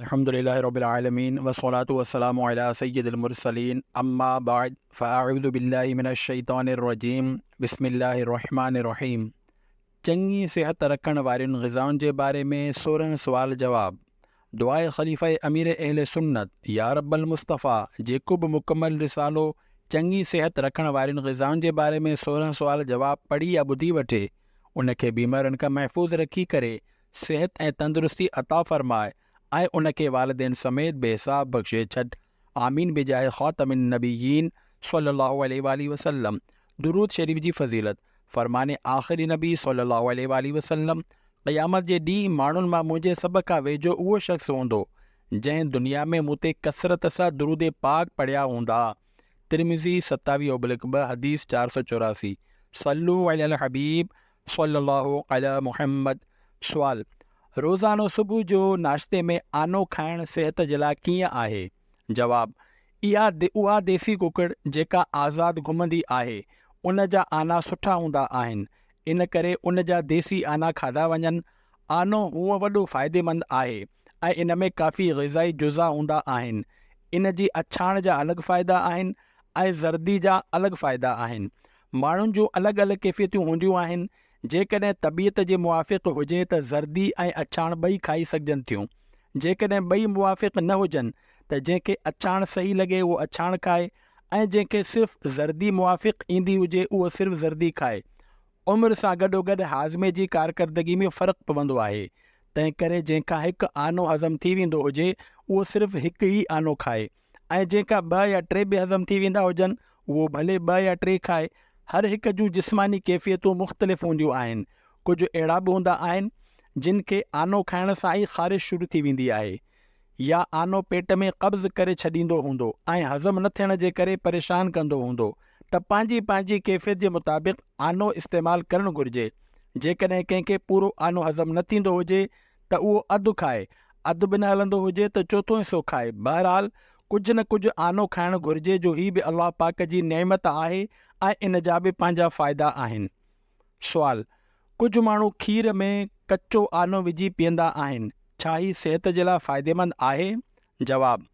अल्हम्दुलिल्लाहि रब्बिल आलमीन वस्सलातु वस्सलामु अला सय्यिदिल मुरसलीन अम्मा बाद फ़अऊज़ु बिल्लाहि मिनश शैतानिर रजीम बिस्मिल्लाहिर रहमानिर रहीम। चङी सिहत रखण वारियुनि ग़िज़ाउनि जे बारे में 16 सुवाल जवाब। दुआए ख़लीफ़ा अमीर अहले सुन्नत या रब्बल मुस्तफ़ा जेको बि मुकमल रिसालो चङी सिहत रखण वारियुनि ग़िज़ाउनि जे बारे में 16 सुवाल जवाब पढ़ी या ॿुधी वठे, उनखे बीमारियुनि खां महफ़ूज़ रखी करे सिहत ऐं तंदुरुस्ती अता फ़रमाए ऐं उनखे वालिदैन समेत बेहिसाब बख़्शे छॾ। आमीन बिजाए ख़ातमिन नबिय्यीन सल्लल्लाहु अलैहि वसल्लम। दुरूद शरीफ़ जी फ़ज़ीलत। फ़रमाने आख़िरी नबी सल्लल्लाहु अलैहि वसल्लम, क़यामत जे ॾींहुं माण्हुनि मां मुंहिंजे सभ खां वेझो उहो शख़्स हूंदो जंहिं दुनिया में मूं ते कसरत सां दुरूद पाक पढ़िया हूंदा। तिरमिज़ी 27/2 हदीस 484। सल्लू अलल हबीब सल्लल्लाहु अला मुहम्मद। सुवाल, रोज़ानो सुबुह जो नाश्ते में आनो खाइण सिहत जे लाइ कीअं आहे? जवाब, उहा देसी कुकड़ जेका आज़ादु घुमंदी आहे उन जा आना सुठा हूंदा आहिनि, इन करे उन जा देसी आना खाधा वञनि। आनो हूअं वॾो फ़ाइदेमंद आहे ऐं इन में काफ़ी ग़िज़ाई जुज़ा हूंदा आहिनि। इन जी अछाण जा अलॻि फ़ाइदा आहिनि ऐं ज़र्दी जा अलॻि फ़ाइदा आहिनि। माण्हुनि जूं अलॻि अलॻि कैफ़ियतूं हूंदियूं आहिनि। जेकॾहिं तबियत जे मुवाफ़िक़ हुजे त ज़र्दी ऐं अछाण ॿई खाई सघजनि थियूं। जेकॾहिं ॿई मुवाफ़िक़ न हुजनि त जंहिंखे अछाण सही लॻे उहो अछाण खाए ऐं जंहिंखे सिर्फ़ु ज़र्दी मुवाफ़िक़ ईंदी हुजे उहो सिर्फ़ु ज़र्दी खाए। उमिरि सां गॾोगॾु हाज़मे जी कारकर्दगी में फ़र्क़ु पवंदो आहे। तंहिं करे जंहिंखां हिकु आनो हज़म थी वेंदो हुजे उहो सिर्फ़ु हिकु ई आनो खाए ऐं जंहिंखां 2 या 3 बि हज़म थी वेंदा हुजनि उहो भले 2 या 3 खाए। हर हिक जूं जिस्मानी कैफ़ियतूं मुख़्तलिफ़ हूंदियूं आहिनि। कुझु अहिड़ा बि हूंदा आहिनि जिन खे आनो खाइण सां ई ख़ारिश शुरू थी वेंदी आहे या आनो पेट में कब्ज़ करे छॾींदो हूंदो ऐं हज़म न थियण जे करे परेशान कंदो हूंदो, त पंहिंजी पंहिंजी कैफ़ियत जे मुताबिक़ आनो इस्तेमालु करणु घुरिजे। जेकॾहिं कंहिंखे पूरो आनो हज़म न थींदो हुजे त उहो अधु खाए, अधु बि न हलंदो हुजे त चोथों हिसो खाए। बहरहाल कुझु न कुझु आनो खाइणु घुरिजे, जो ही बि अल्लाह पाक जी नेमत आहे ऐं इन जा बि पंहिंजा फ़ाइदा आहिनि। सुवाल, कुझु माण्हू खीर में कचो आनो विझी पीअंदा आहिनि, छा ही सिहत जे लाइ फ़ाइदेमंद आहे? जवाब,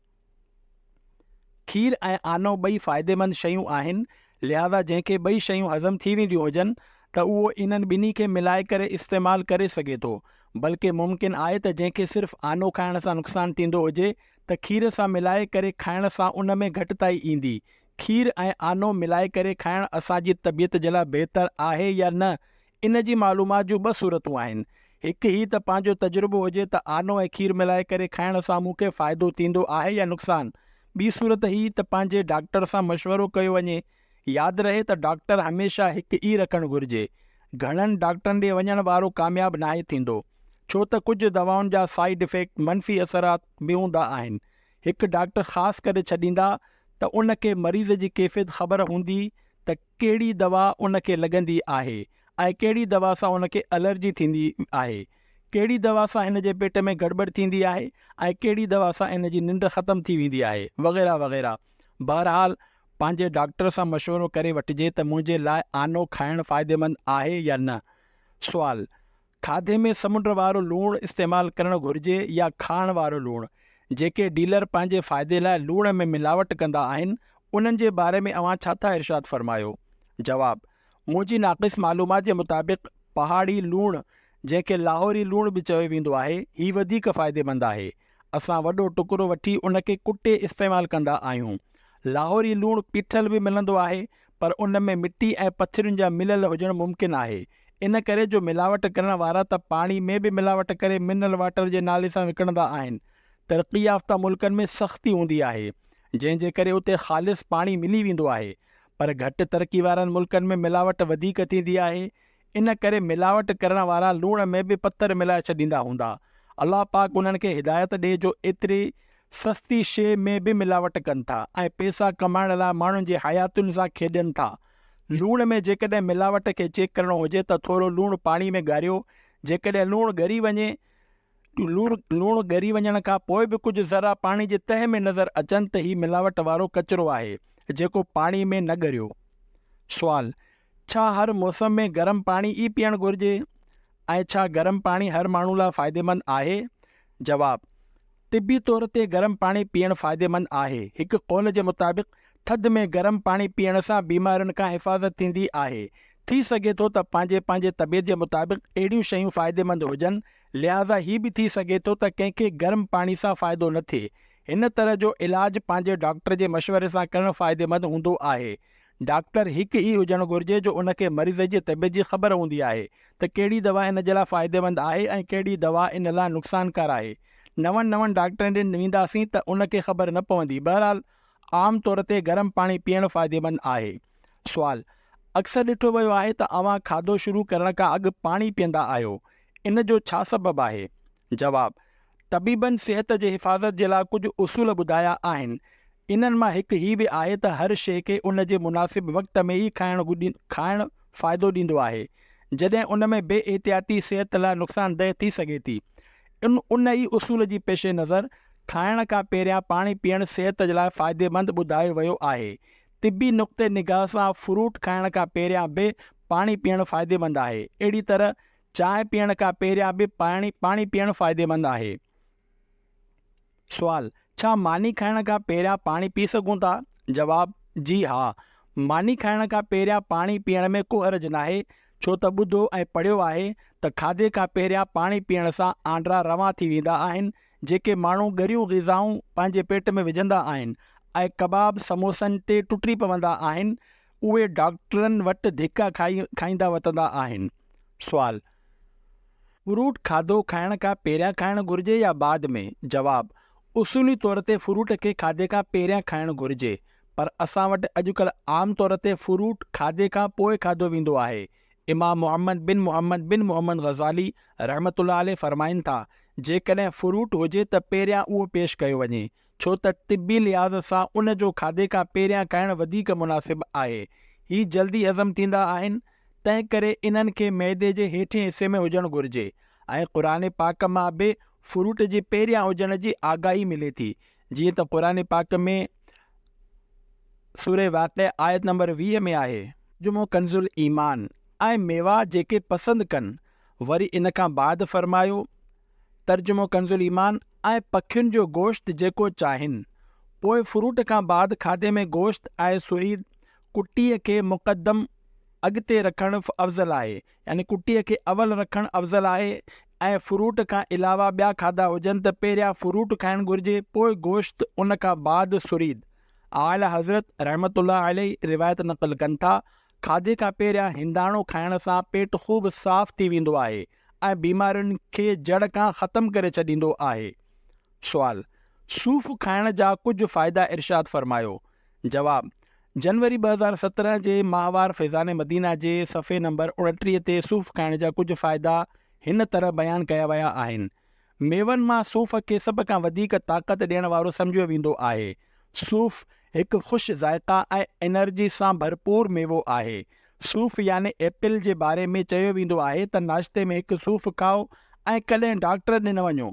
खीर ऐं आनो ॿई फ़ाइदेमंद शयूं आहिनि, लिहाज़ा जंहिंखे ॿई शयूं हज़म थी वेंदियूं हुजनि त उहो इन्हनि ॿिन्ही खे मिलाए करे इस्तेमालु करे सघे थो। बल्कि मुमकिन आहे त जंहिंखे सिर्फ़ु आनो खाइण सां नुक़सानु थींदो हुजे त खीर सां मिलाए करे खाइण सां उन में घटिताई ईंदी। खीर ऐं आनो मिलाए करे खाइणु असांजी तबियत जे लाइ बहितर आहे या न, इन जी मालूमात जूं 2 सूरतूं आहिनि। हिकु ही त पंहिंजो तजुर्बो हुजे त आनो ऐं खीर मिलाए करे खाइण सां मूंखे फ़ाइदो थींदो आहे या नुक़सानु। ॿी सूरत ही त पंहिंजे डॉक्टर सां मशवरो कयो वञे। यादि रहे त डॉक्टर हमेशह हिकु ई रखणु घुरिजे। घणनि डॉक्टरनि ॾे वञण वारो कामयाबु नाहे थींदो, छो त कुझु दवाउनि जा साइड इफ़ेक्ट मनफ़ी असरात बि हूंदा आहिनि। हिकु डॉक्टर ख़ासि करे छॾींदा त उन खे मरीज़ जी कैफ़ियत ख़बर हूंदी त कहिड़ी दवा उन खे लॻंदी आहे ऐं कहिड़ी दवा सां उन खे एलर्जी थींदी आहे, कहिड़ी दवा सां इन जे पेट में गड़बड़ थींदी आहे ऐं कहिड़ी दवा सां इन जी निंड ख़तमु थी वेंदी आहे, वग़ैरह वग़ैरह। बहरहाल पंहिंजे डॉक्टर सां मशवरो करे वठिजे त मुंहिंजे लाइ आनो खाइणु फ़ाइदेमंद आहे या न। सुवाल, खाधे में समुंड वारो लूणु इस्तेमालु करणु घुरिजे या खाण वारो लूणु? जेके डीलर पंहिंजे फ़ाइदे लाइ लूण में मिलावट कंदा आहिनि उन्हनि जे बारे में अव्हां छा था इरशाद फ़रमायो? जवाब, मुंहिंजी नाक़िस मालूमात जे मुताबिक़ पहाड़ी लूणु, जंहिंखे लाहौरी लूणु बि चयो वेंदो आहे, ही वधीक फ़ाइदेमंद आहे। असां वॾो टुकड़ो वठी उन खे कुटे इस्तेमालु कंदा आहियूं। लाहौरी लूणु पीठल बि मिलंदो आहे, पर उन में मिटी ऐं पथरियुनि जा मिलियल हुजणु मुमकिन आहे। इन करे जो मिलावट करण वारा त पाणी में बि मिलावट करे मिनरल वाटर जे नाले सां विकिणंदा आहिनि। तरक़ी याफ़्ता मुल्कनि में सख़्ती हूंदी आहे, जंहिंजे करे उते ख़ालिस पाणी मिली वेंदो आहे, पर घटि तरक़ी वारनि मुल्कनि में मिलावट वधीक थींदी आहे। इन करे मिलावट करण वारा लूण में बि पत्थर मिलाए छॾींदा हूंदा। अल्लाह पाक उन्हनि खे हिदायत ॾे जो एतिरी सस्ती शइ में बि मिलावट कनि था ऐं पैसा कमाइण लाइ माण्हुनि जी हयातुनि सां खेॾनि था। लूण में जेकॾहिं मिलावट खे चेक करणो हुजे त थोरो लूणु पाणी में ॻारियो। जेकॾहिं लूणु ॻरी वञे, लूणु ॻरी वञण खां पोइ बि कुझु ज़रा पाणी जे तह में नज़र अचनि त ही मिलावट वारो कचिरो आहे जेको पाणी में न ॻरियो। सुवाल, छा हर मौसम में गरम पाणी ई पीअणु घुरिजे ऐं छा गरम पाणी हर माण्हू लाइ फ़ाइदेमंद आहे? जवाब, तिबी तौर ते गरम पाणी पीअणु फ़ाइदेमंद आहे। हिकु कौल जे मुताबिक़ थधि में गरम पाणी पीअण सां बीमारियुनि खां हिफ़ाज़त थींदी आहे। थी सघे थो त पंहिंजे तबियत जे मुताबिक़ अहिड़ियूं शयूं फ़ाइदेमंद हुजनि, लिहाज़ा हीअ बि थी सघे थो त कंहिंखे गरम पाणी सां फ़ाइदो न थिए। हिन तरह जो इलाजु पंहिंजे डॉक्टर जे मशवरे सां करणु फ़ाइदेमंद हूंदो आहे। डॉक्टर हिकु ई हुजणु घुरिजे जो उनखे मरीज़ जी तबियत जी ख़बर हूंदी आहे त कहिड़ी दवा इन जे लाइ फ़ाइदेमंद आहे ऐं कहिड़ी दवा इन लाइ नुक़सानकार आहे। नवनि डॉक्टरनि ॾे वेंदासीं त उनखे ख़बर न पवंदी। बहरहाल आम तौर ते गरम पाणी पीअणु फ़ाइदेमंद आहे। सुवाल: अक्सर ॾिठो वियो आहे त अव्हां खाधो शुरू करण खां अॻु पाणी पीअंदा आहियो, इन जो छा सबबु आहे? जवाब: तबीबनि सिहत जे हिफ़ाज़त जे लाइ कुझु उसूल ॿुधाया आहिनि। इन्हनि मां हिकु हीअ बि आहे त हर शइ खे उन जे मुनासिब वक़्त में ई खाइणु फ़ाइदो ॾींदो आहे, जॾहिं उन में बेएहतियाती सिहत लाइ नुक़सानदेह थी सघे थी। उन ई उसूल जी पेश नज़र खाइण खां पहिरियां पाणी पीअणु सिहत जे लाइ फ़ाइदेमंद ॿुधायो वियो आहे। तिबी नुक़्ते निगाह सां फ्रूट खाइण खां पहिरियां बि पाणी पीअणु फ़ाइदेमंद आहे। अहिड़ी तरह चांहि पीअण खां पहिरियां बि पाणी पीअणु फ़ाइदेमंद आहे। सुवाल: छा मानी खाइण खां पहिरियां पाणी पी सघूं था? जवाब: जी हा, मानी खाइण खां पहिरियां पाणी पीअण में को हर्ज नाहे, छो त ॿुधो ऐं पढ़ियो आहे त खाधे खां पहिरियां पाणी पीअण सां आंड्रा रवां थी वेंदा आहिनि। जेके माण्हू ॻरियूं ग़िज़ाऊं पंहिंजे पेट में विझंदा आहिनि ऐं कबाब समोसनि ते टुटी पवंदा आहिनि, उहे डॉक्टरनि वटि धिका खाईंदा वतंदा आहिनि। सुवाल: फ्रूट खाधो खाइण खां पहिरियां खाइणु घुरिजे या बाद में? जवाब: उसूली तौर ते फ्रूट खे खाधे खां पहिरियां खाइणु घुरिजे, पर असां वटि अॼुकल्ह आम तौर ते फ्रूट खाधे खां पोइ खाधो वेंदो आहे। इमाम मुहम्मद बिन मोहम्मद ग़ज़ाली रहमतुल्लाह अलैह फरमाइनि था, जेकॾहिं फ्रूट हुजे त पहिरियां उहो पेश कयो वञे, छो त तिबी लिहाज़ सां उन जो खाधे खां पहिरियां खाइणु वधीक मुनासिबु आहे। ही जल्दी हज़म थींदा आहिनि, तंहिं करे इन्हनि खे मैदे जे हेठिएं हिसे में हुजणु घुरिजे ऐं क़ुरान पाक मां बि फ्रूट जे पहिरियां हुजण जी आगाही मिले थी। जीअं त क़ुरान पाक में सूरह वाक़िआ आयत नंबर 20 में आहे, जुमो कंज़ुल ईमान ऐं मेवा जेके पसंदि कनि। वरी इन खां बाद फरमायो, तर्जुमो कंज़ुल ईमान ऐं पखियुनि जो गोश्त जेको चाहिनि। पोइ फ्रूट खां बाद खाधे में गोश्त ऐं सुईद कुटीअ खे मुक़दम अॻिते रखणु अफ़ज़ल आहे, यानी कुटीअ खे अवल रखणु अफ़ज़ल आहे। ऐं फ्रूट खां अलावा ॿिया खाधा हुजनि त पहिरियां फ्रूट खाइणु घुरिजे, पोइ गोश्त, उन खां बाद सुरीद। आला हज़रत रहमतुल्लाह अलैह रिवायत नक़ल कनि था, खाधे खां पहिरियां हिंदाणो खाइण सां पेट ख़ूब साफ़ थी वेंदो आहे ऐं बीमारियुनि खे जड़ खां ख़तमु करे छॾींदो आहे। सुवाल: सूफ़ खाइण जा कुझु फ़ाइदा इरशाद फरमायो। जवाब: जनवरी 2017 जे माहवार फैज़ान मदीना जे सफ़े नंबर 29 ते सूफ़ खाइण जा कुझु फ़ाइदा हिन तरह बयानु कया विया आहिनि। मेवनि मां सूफ़ खे सभ खां वधीक ताक़त ॾियण वारो सम्झियो वेंदो आहे। सूफ़ हिकु ख़ुशि ज़ाइक़ा ऐं एनर्जी सां भरपूर मेवो आहे। सूफ़ यानी एपल जे बारे में चयो वेंदो आहे त नाश्ते में हिकु सूफ़ खाओ ऐं कॾहिं डॉक्टर ॾे न वञो।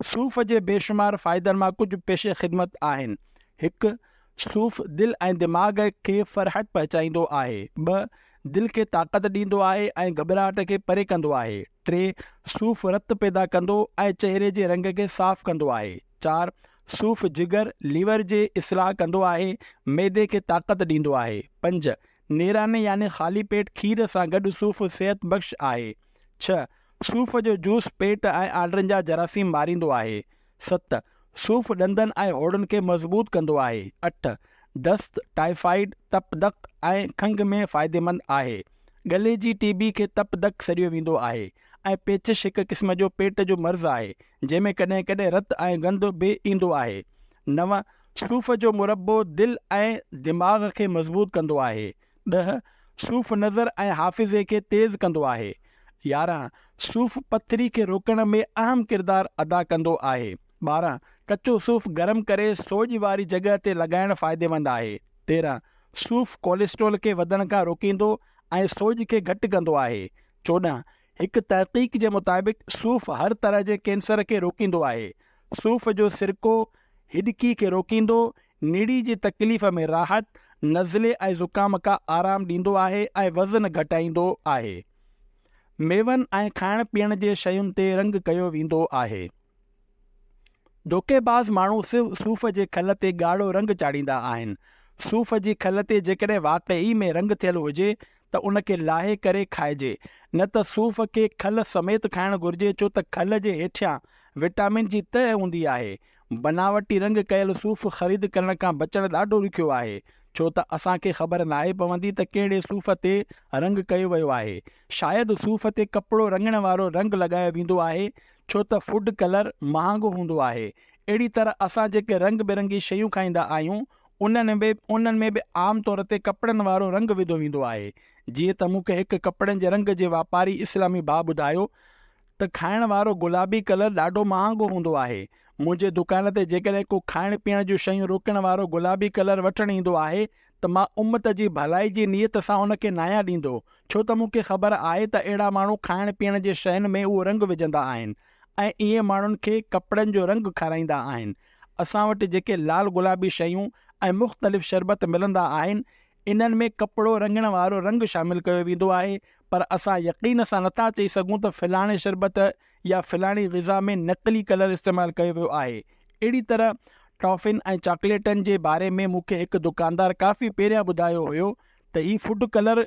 सूफ़ जे बेशुमार फ़ाइदनि मां कुझु पेश ख़िदमत आहिनि। हिकु, सूफ़ दिलि ऐं दिमाग़ खे फ़रहत पहुचाईंदो आहे। ॿ, दिलि खे ताक़त ॾींदो आहे ऐं घबराहट खे परे कंदो आहे। 3, सूफ़ रतु पैदा कंदो ऐं चहिरे जे रंग खे साफ़ कंदो आहे। 4, सूफ़ जिगर लीवर जे इस्लाह कंदो आहे, मैदे खे ताक़त ॾींदो आहे। 5, नेराने यानी ख़ाली पेट खीर सां गॾु सूफ़ सेहत बख़्श आहे। 6, सूफ़ जो जूस पेट ऐं आंड्रनि जा जरासीम मारींदो आहे। 7, सूफ़ ॾंदनि ऐं होड़नि खे मज़बूत कंदो आहे। 8, दस्त, टाइफाइड, तपदक ऐं खंघि में फ़ाइदेमंद आहे। गले जी टीबी खे तपदक सॾियो वेंदो आहे ऐं पेचिश हिकु क़िस्म जो पेट जो मर्ज़ आहे, जंहिंमें कॾहिं कॾहिं रतु ऐं गंद बि ईंदो आहे। 9, सूफ़ जो मुरब्बो दिलि ऐं दिमाग़ खे मज़बूत कंदो आहे। 10, सूफ़ नज़र ऐं हाफ़िज़े खे तेज़ कंदो आहे। 11, सूफ़ पथरी खे रोकण में अहम किरदारु अदा कंदो आहे। 12, कचो सूफ़ गरम करे सोज वारी जॻह ते लॻाइणु फ़ाइदेमंद आहे। 13, सूफ़ कोलेस्ट्रोल खे वधण खां रोकींदो ऐं सोज खे घटि कंदो आहे। 14, हिकु तहक़ीक़ जे मुताबिक़ सूफ़ हर तरह जे कैंसर खे रोकींदो आहे। सूफ़ जो सिरको हिॾकी खे रोकींदो, नीड़ी जी तकलीफ़ में राहत, नज़ले ऐं ज़ुकाम खां आराम ॾींदो आहे ऐं वज़न घटाईंदो आहे। मेवनि ऐं खाइण पीअण जे शयुनि ते रंग कयो वेंदो आहे। धोखेबाज़ माण्हू सिर्फ़ु सूफ़ जे खल ते ॻाढ़ो रंग चाढ़ींदा आहिनि। सूफ़ जी खल ते जेकॾहिं वाक़ई में रंग थियल हुजे त उनखे लाहे करे खाइजे, न त सूफ़ खे खल समेत खाइणु घुरिजे, छो त खल जे हेठियां विटामिन जी तह हूंदी आहे। बनावटी रंग कयल सूफ़ ख़रीद करण खां बचणु ॾाढो ॾुखियो आहे, छो त असांखे ख़बर नाहे पवंदी त कहिड़े सूफ़ ते रंग कयो वियो आहे। शायदि सूफ़ ते कपिड़ो रंगण वारो रंग लॻायो वेंदो आहे, छो त फूड कलर महांगो हूंदो आहे। अहिड़ी तरह असां जेके रंग बिरंगी शयूं खाईंदा आहियूं उन्हनि में बि आम तौर ते कपिड़नि वारो रंग विधो वेंदो आहे। जीअं त मूंखे हिकु कपिड़नि जे रंग जे वापारी इस्लामी भाउ ॿुधायो त खाइण वारो गुलाबी कलर ॾाढो महांगो हूंदो आहे। मुंहिंजे दुकान ते जेकॾहिं को खाइण पीअण जूं शयूं रोकण वारो गुलाबी कलर वठणु ईंदो आहे त मां उम्मत जी भलाई जी नीयत सां हुनखे नाया ॾींदो, छो त मूंखे ख़बर आहे त अहिड़ा माण्हू खाइण पीअण जे शयुनि में उहो रंग विझंदा आहिनि ऐं इहे माण्हुनि खे कपिड़नि जो रंग खाराईंदा आहिनि। असां वटि जेके लाल गुलाबी शयूं ऐं मुख़्तलिफ़ शरबत मिलंदा आहिनि, इन्हनि में कपिड़ो रंगण वारो रंग शामिलु कयो वेंदो आहे, पर असां यक़ीन सां नथा चई सघूं त फ़लाणे शरबत या फ़लाणी ग़िज़ा में नक़ली कलर इस्तेमालु कयो वियो आहे। अहिड़ी तरह टॉफ़िन ऐं चॉकलेटनि जे बारे में मूंखे हिकु दुकानदार काफ़ी पहिरियां ॿुधायो हुयो त हीअ फूड कलर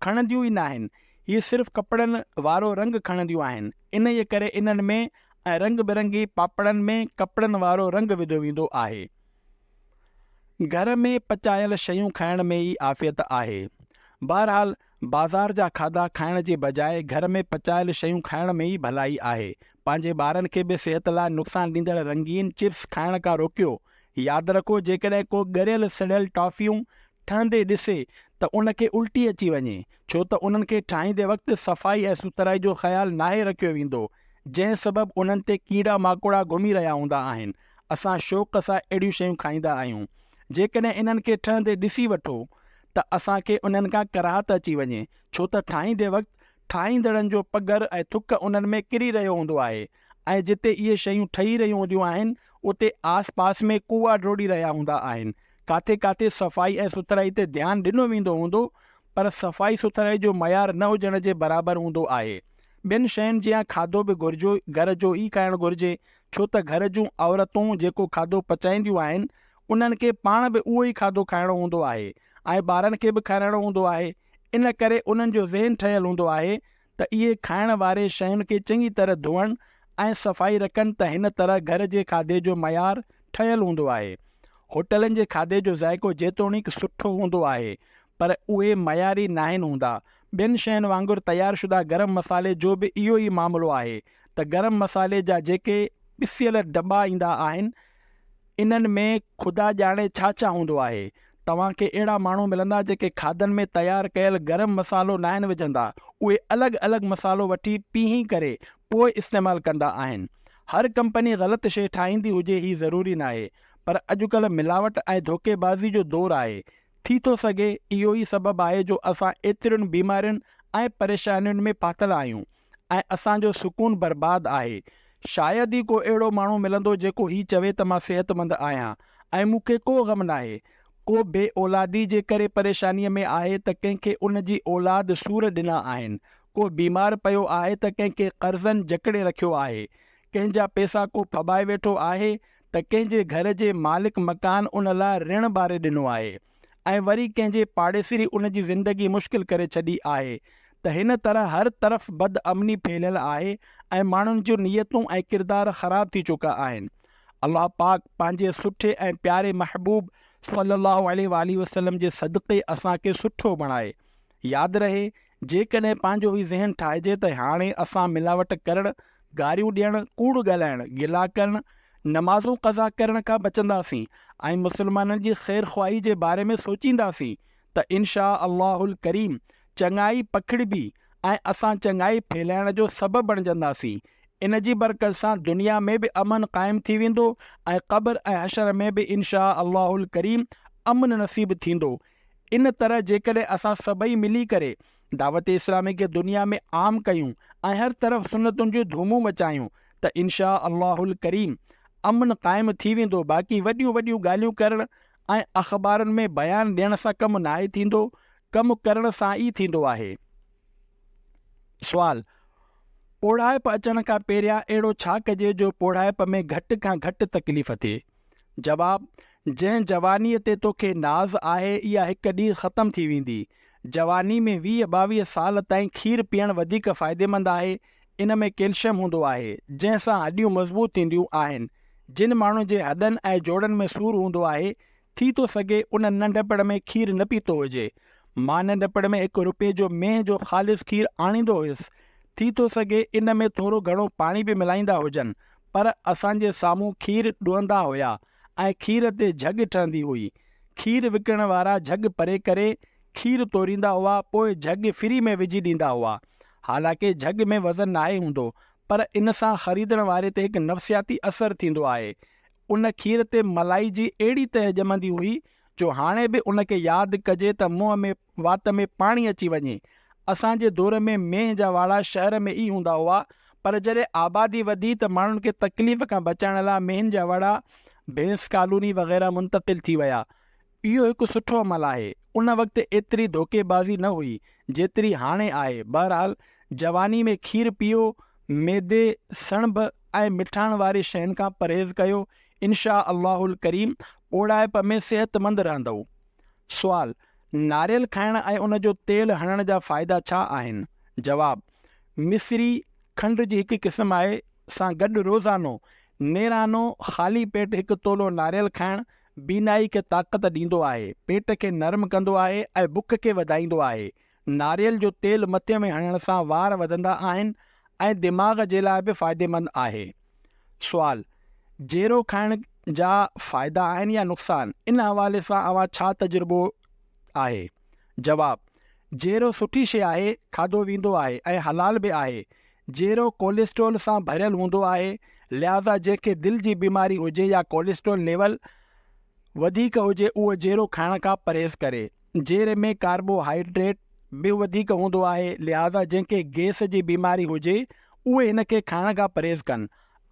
खणंदियूं ई न आहिनि, हीअ सिर्फ़ु कपिड़नि वारो रंग खणंदियूं आहिनि। इन जे करे इन्हनि में ऐं रंग बिरंगी पापड़नि में कपिड़नि वारो रंग विधो वेंदो आहे। घर में पचायल शयूं खाइण में ई आफ़ियत आहे। बहरहाल बाज़ार जा खाधा खाइण जे बजाए घर में पचायल शयूं खाइण में ई भलाई आहे। पंहिंजे ॿारनि खे बि सिहत लाइ नुक़सान ॾींदड़ रंगीन चिप्स खाइण खां रोकियो। यादि रखो, जेकॾहिं को ॻरियल सड़ियल टॉफ़ियूं ठहंदे ॾिसे त उनखे उल्टी अची वञे, छो त उन्हनि खे ठाहींदे वक़्तु सफ़ाई ऐं सुथराई जो ख़्यालु नाहे रखियो वेंदो, जंहिं सबबु उन्हनि ते कीड़ा माकोड़ा घुमी रहिया हूंदा आहिनि। असां शौक़ सां अहिड़ियूं शयूं खाईंदा आहियूं। जेकॾहिं इन्हनि खे ठहंदे ॾिसी वठो त असांखे उन्हनि खां कराहत अची वञे, छो त ठाहींदे वक़्तु ठाहींदड़नि जो पघर ऐं थुक उन्हनि में किरी रहियो हूंदो आहे ऐं जिते इहे शयूं ठही रहियूं हूंदियूं आहिनि उते आस पास में कूआ डोड़ी रहिया हूंदा आहिनि। काथे काथे सफ़ाई ऐं सुथराई ते ध्यानु ॾिनो वेंदो हूंदो, पर सफ़ाई सुथराई जो मयार न हुजण जे बराबरि हूंदो आहे। ॿियनि शयुनि जीअं खाधो बि घर जो ई खाइणु घुरिजे, छो त घर जूं औरतूं जेको खाधो पचाईंदियूं आहिनि उन्हनि खे पाण बि उहो ई खाधो खाइणो हूंदो आहे ऐं ॿारनि खे बि खाराइणो हूंदो आहे। इन करे उन्हनि जो ज़हन ठहियलु हूंदो आहे त इहे खाइण वारे शयुनि खे चङी तरह धोअण ऐं सफ़ाई रखनि, त हिन तरह घर जे खाधे जो मयार ठहियलु हूंदो आहे। होटलनि जे खाधे जो ज़ाइक़ो जेतोणीकि सुठो हूंदो आहे, पर उहे मयारी नाहिनि हूंदा। ॿियनि शयुनि वांगुरु तयारशुदा गरम मसाले जो बि इहो ई मामिलो आहे त गरम मसाले जा जेके पिसियल दॿा ईंदा आहिनि, इन्हनि में ख़ुदा ॼाणे छा छा हूंदो आहे। तव्हांखे अहिड़ा माण्हू मिलंदा जेके खाधनि में तयारु कयल गरम मसालो न आहिनि विझंदा, उहे अलॻि अलॻि मसालो वठी पीही करे पोइ इस्तेमालु कंदा आहिनि। हर कंपनी ग़लति शइ ठाहींदी हुजे ही ज़रूरी न आहे, पर अॼुकल्ह मिलावट ऐं धोखेबाज़ी जो दौरु आहे। थी थो सघे इहो ई सबबु आहे जो असां एतिरियुनि बीमारियुनि ऐं परेशानियुनि में फाथल आहियूं ऐं असांजो सुकून बर्बादु आहे। शायदि ई को अहिड़ो माण्हू मिलंदो जेको हीउ चवे त मां सिहतमंद आहियां ऐं मूंखे को ग़म न आहे। को बे औलादी जे करे परेशानीअ में आहे त कंहिंखे उन जी औलाद सूर ॾिना आहिनि। को बीमार पियो आहे त कंहिंखे कर्ज़नि जकड़े रखियो आहे। कंहिंजा पैसा को फॿाए वेठो आहे त कंहिंजे घर जे मालिक मकान उन लाइ ऋण बारे ॾिनो आहे ऐं वरी कंहिंजे पाड़ेसरी उन जी ज़िंदगी मुश्किल करे छॾी आहे। त हिन तरह हर तरफ़ बदअमनी फैलियल आहे ऐं माण्हुनि जूं नियतूं ऐं किरदार ख़राब थी चुका आहिनि। अल्लाह पाक पंहिंजे सुठे ऐं प्यारे महबूब सल्लल्लाहु अलैहि वसल्लम जे सदक़े असांखे सुठो बणाए। यादि रहे, जेकॾहिं पंहिंजो ई ज़हन ठाहिजे त हाणे असां मिलावट करणु, गारियूं ॾियणु, कूड़ ॻाल्हाइणु, गिला करणु, नमाज़ूं क़ज़ा करण खां बचंदासीं ऐं मुस्लमाननि जी ख़ैर ख़्वाही जे बारे में सोचींदासीं त इंशा अल्लाहुल करीम चङाई पखिड़िबी ऐं असां चङाई फैलाइण जो सबबु बणिजंदासीं। इन जी बरकत सां दुनिया में बि अमन क़ाइमु थी वेंदो ऐं क़ब्र ऐं हशर में बि इंशा अल्लाहुल करीम अमन नसीब थींदो। इन तरह जेकॾहिं असां सभई मिली करे दावत इस्लामी खे दुनिया में आम कयूं ऐं हर तरफ़ सुन्नतुनि जूं धूमूं मचायूं त इंशा अल्लाहुल करीम अमन क़ाइमु थी वेंदो। बाक़ी वॾियूं वॾियूं ॻाल्हियूं करण ऐं अख़बारुनि में बयानु ॾियण सां कमु नाहे थींदो, कमु करण सां ई थींदो आहे। सुवाल: पोड़ाइप अचण खां पहिरियां अहिड़ो छा कजे जो पोड़ाइप में घटि खां घटि तकलीफ़ थिए? जवाब: जंहिं जवानीअ ते तोखे नाज़ आहे इहा हिकु ॾींहुं ख़तमु थी वेंदी। जवानी में 20-22 साल ताईं खीरु पीअणु वधीक फ़ाइदेमंद आहे। इन में कैल्शियम हूंदो आहे जंहिंसां हॾियूं मज़बूत थींदियूं आहिनि। जिन माण्हू जे हॾनि ऐं जोड़नि में सूरु हूंदो आहे, थी थो सघे उन नंढपण में खीरु न पीतो हुजे। मां नंढपण में 1 रुपए जो मेंह जो ख़ालिस खीरु आणींदो हुयुसि। थी थो सघे इन में थोरो घणो पाणी बि मिलाईंदा हुजनि, पर असांजे साम्हूं खीरु ॾुअंदा हुया ऐं खीर ते झग ठहंदी हुई। खीरु विकिणण वारा झग परे करे खीरु तोरींदा हुआ, पोइ झग फ्री में विझी ॾींदा हुआ। हालांकि झग में वज़न नाहे हूंदो, पर इन सां ख़रीदण वारे ते हिकु नफ़सियाती असरु थींदो आहे। उन खीर ते मलाई जी अहिड़ी तह ॼमंदी हुई जो हाणे बि उनखे यादि कजे त मुंहं में वात में पाणी अची वञे। असांजे दौर में मेंह जा वाड़ा शहर में ई हूंदा हुआ, पर जॾहिं आबादी वधी त माण्हुनि खे तकलीफ़ खां बचाइण लाइ मेंहनि जा वाड़ा भेंस कॉलोनी वग़ैरह मुंतक़िल थी विया। इहो हिकु सुठो अमल आहे। उन वक़्तु एतिरी धोखेबाज़ी न हुई जेतिरी हाणे आहे। बहरहाल, जवानी में खीरु पीओ, मैदे, सणभ ऐं मिठाण वारी शयुनि खां परहेज़ कयो। इनशा अल्लाहुल करीम ओड़ाइप में सेहतमंद रहंदव। सुवाल: नारियल खाइण ऐं उन जो तेल हणण जा फ़ाइदा छा आहिनि? जवाब: मिस्री खंड जी हिकु क़िस्म आहे सां गॾु रोज़ानो नेरानो ख़ाली पेट 1 तोलो नारियल खाइणु बीनाई खे ताक़त ॾींदो आहे, पेट खे नरम कंदो आहे ऐं बुख खे वधाईंदो आहे। नारियल जो तेल मथे में हणण सां वार वधंदा आहिनि ऐं दिमाग़ जे लाइ बि फ़ाइदेमंद आहे। सुवाल: जेरो खाइण जा फ़ाइदा आहिनि या नुक़सान? इन हवाले सां अव्हां छा तजुर्बो आहे? जवाब: जेरो सुठी शइ आहे, खाधो वेंदो आहे ऐं हलाल बि आहे। जेरो कोलेस्ट्रोल सां भरियल हूंदो आहे, लिहाज़ा जंहिंखे दिलि जी बीमारी हुजे या कोलेस्ट्रोल लेवल वधीक हुजे उहो जेरो खाइण खां परहेज़ करे। जेरे में कार्बोहाइड्रेट बि वधीक हूंदो आहे, लिहाज़ा जंहिंखे गैस जी बीमारी हुजे उहे हिन खे खाइण खां परहेज़ कनि।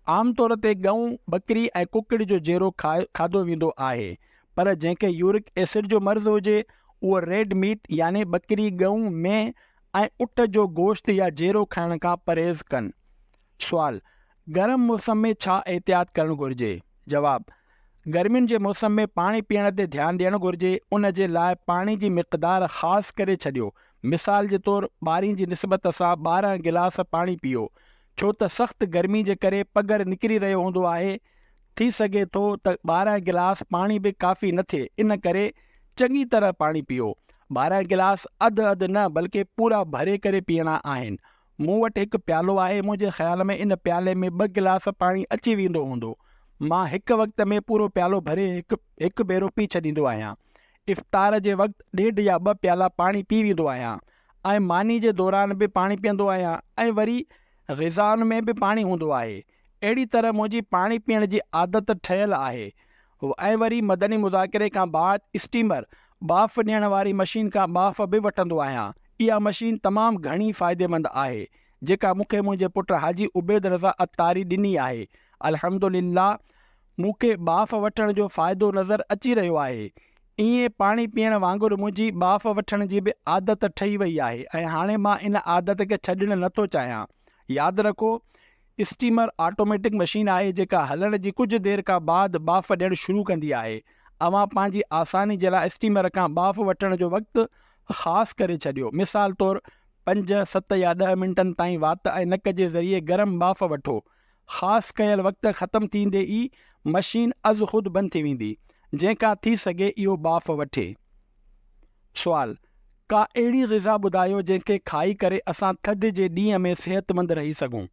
आमतौर ते गऊं, बकरी ऐं कुकड़ जो जेरो खाधो वेंदो आहे, पर जंहिंखे यूरिक एसिड जो मर्ज़ हुजे उहो रेड मीट यानी बकरी, गऊं, मेंह ऐं उट जो गोश्त या जेरो खाइण खां परहेज़ कनि। सुवाल: गरम मौसम में छा एहतियात करणु घुरिजे? जवाब: गर्मियुनि जे मौसम में पाणी पीअण ते ध्यानु ॾियणु घुरिजे। उन जे लाइ पाणी जी मिक़दार ख़ासि करे छॾियो। मिसाल जे तौरु ॿारहीं जी निस्बत सां 12 गिलास पाणी पीओ, छो त सख़्तु गर्मी जे करे पघर निकिरी रहियो हूंदो आहे। थी सघे थो त 12 गिलास पाणी बि काफ़ी न थिए, इन करे चङी तरह पाणी पीओ। 12 गिलास अधु न बल्कि पूरा भरे करे पीअणा आहिनि। मूं वटि हिकु प्यालो आहे, मुंहिंजे ख़्याल में इन प्याले में 2 गिलास पाणी अची वेंदो हूंदो। मां हिकु वक़्त में पूरो प्यालो भरे हिकु भेरो पी छॾींदो आहियां। इफ़्तार जे वक़्तु 1.5 या 2 प्याला पाणी पी वेंदो आहियां ऐं मानी जे दौरान बि पाणी पीअंदो आहियां ऐं वरी ग़िज़ाउनि में बि पाणी हूंदो आहे। अहिड़ी तरह मुंहिंजी पाणी पीअण जी आदत ठहियलु आहे। ऐं वरी मदनी मुज़ाकिरे खां बाद स्टीमर बाफ़ ॾियण वारी मशीन खां बाफ़ बि वठंदो आहियां। इहा मशीन तमामु घणी फ़ाइदेमंद आहे, जेका मूंखे मुंहिंजे पुटु हाजी उबैद रज़ा अत्तारी ॾिनी आहे। अल्हम्दुलिल्लाह, मूंखे बाफ़ वठण जो फ़ाइदो नज़र अची रहियो आहे। ईअं पाणी पीअण वांगुरु मुंहिंजी बाफ़ वठण जी बि आदत ठही वई आहे ऐं हाणे मां इन आदत खे छॾणु नथो चाहियां। यादि रखो, स्टीमर ऑटोमेटिक मशीन आहे जेका हलण जी कुझु देरि खां बाद बाफ़ ॾियणु शुरू कंदी आहे। अव्हां पंहिंजी आसानी जे लाइ स्टीमर खां बाफ़ वठण जो वक़्तु ख़ासि करे छॾियो। मिसाल तौरु 5, 7 या 10 मिंटनि ताईं वात ऐं नक जे ज़रिए गरम बाफ़ वठो। ख़ासि कयल वक़्तु ख़तमु थींदे ई मशीन अज़ ख़ुदि बंदि थी वेंदी, जंहिंखां थी सघे इहो बाफ़ वठे। सुवाल: का अहिड़ी ग़िज़ा ॿुधायो जंहिंखे खाई करे असां थधि जे ॾींहं में सेहतमंद रही सघूं?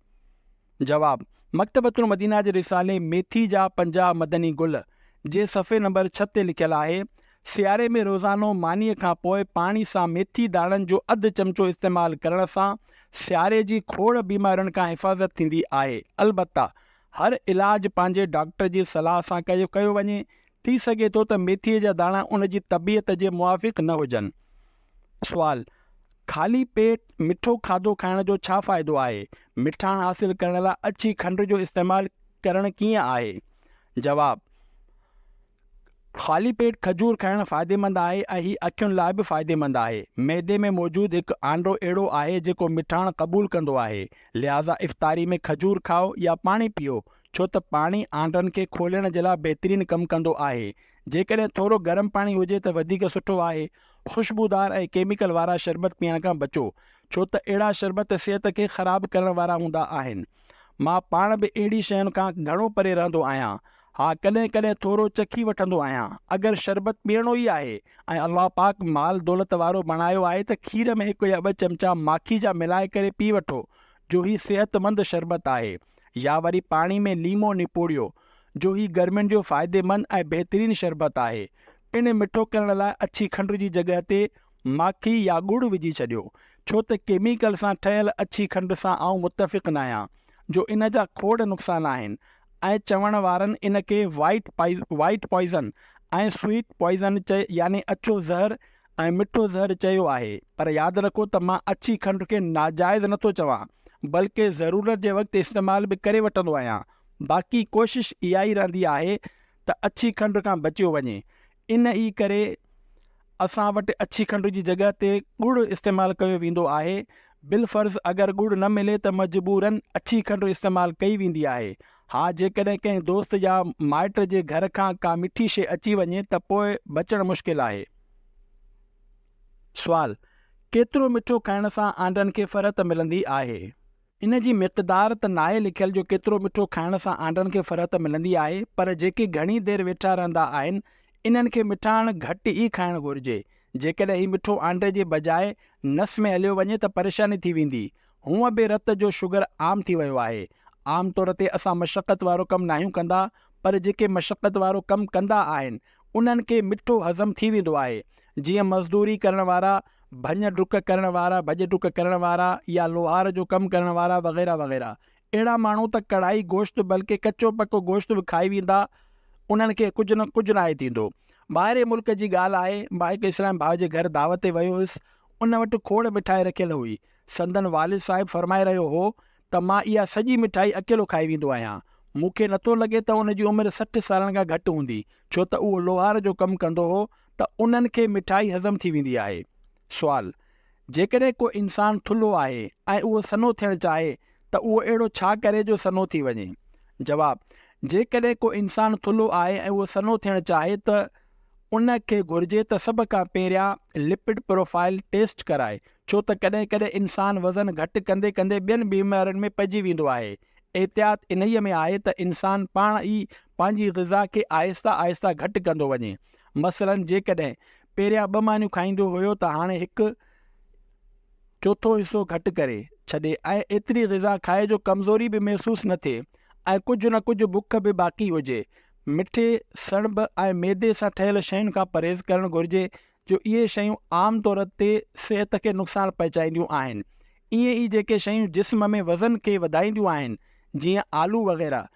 जवाब: मकतबतुल मदीना जे रिसाले मेथी जा 50 मदनी गुल जे सफ़े नंबर 6 ते लिखियलु आहे, सियारे में रोज़ानो मानीअ खां पोइ पाणी सां मेथी दाणनि जो अधु चमचो इस्तेमालु करण सां सियारे जी खोड़ बीमारियुनि खां हिफ़ाज़त थींदी आहे। अलबत्ता हर इलाज पंहिंजे डॉक्टर जी सलाह सां कयो वञे। थी सघे थो त मेथीअ जा दाणा उन जी तबियत जे मुआफ़िक़ न हुजनि। सुवाल: ख़ाली पेट मिठो खाधो खाइण जो छा फ़ाइदो आहे? मिठाण हासिलु करण लाइ अछी खंड जो इस्तेमालु करणु कीअं आहे? जवाब: ख़ाली पेट खजूर खाइणु फ़ाइदेमंद आहे ऐं हीअ अखियुनि लाइ बि फ़ाइदेमंद आहे। मैदे में मौजूदु हिकु आंडो अहिड़ो आहे जेको मिठाण क़बूल कंदो आहे, लिहाज़ा इफ़्तारी में खजूर खाओ या पाणी पीओ, छो त पाणी आंडनि खे खोलण जे लाइ बहितरीनु कमु कंदो आहे। जेकॾहिं थोरो गर्म पाणी हुजे त वधीक सुठो आहे। ख़ुशबूदार ऐं केमिकल वारा शरबत पीअण खां बचो, छो त अहिड़ा शरबत सिहत खे ख़राबु करण वारा हूंदा आहिनि। मां पाण बि अहिड़ी शयुनि खां घणो परे रहंदो आहियां। हा, कॾहिं कॾहिं थोरो चखी वठंदो आहियां। अगरि शरबत पीअणो ई आहे ऐं अलाह पाक माल दौलत वारो बणायो आहे त खीर में 1 या 2 चमचा माखी जा मिलाए करे पी वठो, जो ही सिहतमंद शरबत आहे। या वरी पाणी में लीमो निपोड़ियो, जो ही गर्मियुनि जो फ़ाइदेमंद ऐं बहितरीनु शरबत आहे। पिण मिठो करण लाइ अछी खंड जी जॻह ते माखी या ॻुड़ु विझी छॾियो, छो त केमिकल सां ठहियल अछी खंड सां आउं मुतफ़िक़ न आहियां, जो इन जा खोड़ नुक़सान आहिनि। ऐं चवण वारनि इन खे वाइट पॉइज़न ऐं स्वीट पॉइज़न यानी अछो ज़हर ऐं मिठो ज़हर चयो आहे। पर यादि रखो त मां अछी खंड खे नाजाइज़ नथो चवां, बल्कि ज़रूरत जे वक़्तु इस्तेमाल बि करे वठंदो आहियां। बाक़ी कोशिश इहा ई रहंदी आहे त अछी खंड खां बचियो वञे। इन ई करे असां वटि अछी खंड जी जॻह ते ॻुड़ु इस्तेमालु कयो वेंदो आहे। बिलफ़र्ज़ अगरि ॻुड़ु न मिले त मजबूरन अछी खंड इस्तेमालु कई वेंदी आहे। हा, जेकॾहिं कंहिं दोस्त या माइट जे घर खां का मिठी शइ अची वञे त पोइ बचणु मुश्किल आहे। सुवाल: केतिरो मिठो खाइण सां आंडनि खे फ़रहत मिलंदी आहे? इन जी मिक़दार त नाहे लिखियल जो केतिरो मिठो खाइण सां आंडनि खे फ़रहत मिलंदी आहे, पर जेके घणी देरि वेठा रहंदा आहिनि इन्हनि खे मिठाण घटि ई खाइणु घुरिजे। जेकॾहिं ही मिठो आंडे जे बजाए नस में हलियो वञे त परेशानी थी वेंदी। हूअं बि रत जो शुगर आम थी वियो आहे। आम तौर ते असां मशक़त वारो कमु नाहियूं कंदा, पर जेके मशक़त वारो कमु कंदा आहिनि उन्हनि खे मिठो हज़म थी वेंदो आहे। जीअं मज़दूरी करण वारा, भञ डुक करण वारा, भॼ डुक करण वारा या लोहार जो कमु करण वारा वग़ैरह वग़ैरह। अहिड़ा माण्हू त कढ़ाई गोश्त बल्कि कचो पको गोश्त बि खाई वेंदा, उन्हनि खे कुझु नाहे थींदो। ॿाहिरि मुल्क जी ॻाल्हि आहे, मां हिकु इस्लाम भाउ जे घर दावत ते वियो हुयुसि। उन वटि खोड़ मिठाई रखियल हुई। संदन वालिद साहिबु फरमाए रहियो हो त मां इहा सॼी मिठाई अकेलो खाई वेंदो आहियां। मूंखे नथो लॻे त उन जी उमिरि 60 सालनि खां घटि हूंदी, छो त उहो लोहार जो कमु कंदो हो त उन्हनि खे मिठाई हज़म थी वेंदी आहे। सुवाल: जेकॾहिं को इंसानु थुल्हो आहे ऐं उहो सनो थियणु चाहे त उहो अहिड़ो छा करे जो सनो थी वञे? जवाब: जेकॾहिं को इंसानु थुल्हो आहे ऐं उहो सनो थियणु चाहे त उन खे घुरिजे त सभ खां पहिरियां लिपिड प्रोफाइल टेस्ट कराए, छो त कॾहिं कॾहिं इंसानु वज़न घटि कंदे कंदे ॿियनि बीमारियुनि में पइजी वेंदो आहे। एहतियात इन्हीअ में आहे त इंसानु पाण ई पंहिंजी ग़िज़ा खे आहिस्ता आहिस्ता घटि कंदो वञे। मसलन, जेकॾहिं पहिरियां 2 मानियूं खाईंदो हुयो त हाणे 1/4 हिसो घटि करे छॾे ऐं एतिरी ग़िज़ा खाए जो कमज़ोरी बि महसूसु न थिए ऐं कुझु न कुझु बुख बि बाक़ी हुजे। मिठे, सणब ऐं मैदे सां ठहियल शयुनि खां परहेज़ करणु घुरिजे, जो इहे शयूं आम तौर ते सिहत खे नुक़सानु पहुचाईंदियूं आहिनि। ईअं ई जेके शयूं जिस्म में वज़न खे वधाईंदियूं आहिनि, जीअं आलू वग़ैरह,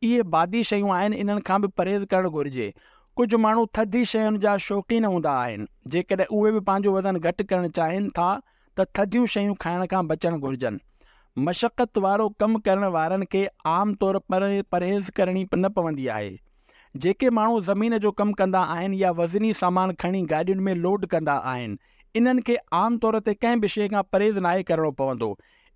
इहे बादी शयूं आहिनि, इन्हनि खां बि परहेज़ करणु घुरिजे। कुझु माण्हू थधी शयुनि जा शौक़ीन हूंदा आहिनि। जेकॾहिं उहे बि पंहिंजो वज़न घटि करणु चाहिनि था त थधियूं शयूं खाइण खां बचणु घुरिजनि। मशक़त वारो कमु करण वारनि खे आम तौर परहेज़ करणी न पवंदी आहे। जेके माण्हू ज़मीन जो कमु कंदा आहिनि या वज़नी सामान खणी गाॾियुनि में लोड कंदा आहिनि, इन्हनि खे आम तौर ते कंहिं बि शइ खां परहेज़ नाहे करणो पवंदो।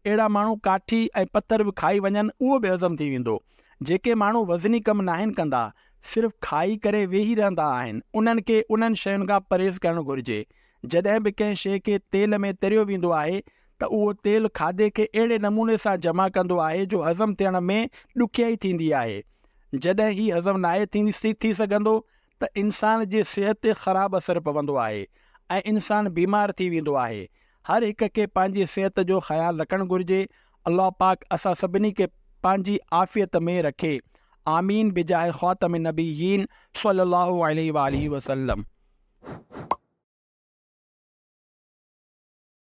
अहिड़ा माण्हू काठी ऐं पत्थर बि खाई वञनि, उहो बि हज़म थी वेंदो। जेके माण्हू वज़नी कमु नाहिनि कंदा, सिर्फ़ु खाई करे वेही रहंदा आहिनि, उन्हनि खे उन्हनि शयुनि खां परहेज़ करणु घुरिजे। जॾहिं बि कंहिं शइ खे तेल में तरियो वेंदो आहे त उहो तेल खाधे खे अहिड़े नमूने सां जमा कंदो आहे जो हज़म थियण में ॾुखियाई थींदी आहे। जॾहिं ही हज़म नाहे थी सघंदो त इंसान जी सिहत ते ख़राबु असरु पवंदो आहे ऐं इंसानु बीमार थी वेंदो आहे। हर हिक खे पंहिंजी सिहत जो ख़्यालु रखणु घुरिजे। अल्लाह पाक असां सभिनी खे पंहिंजी आफ़ियत में रखे। आमीन बिजाए ख़ातम नबीयीन सल्लल्लाहु अलैहि वसल्लम।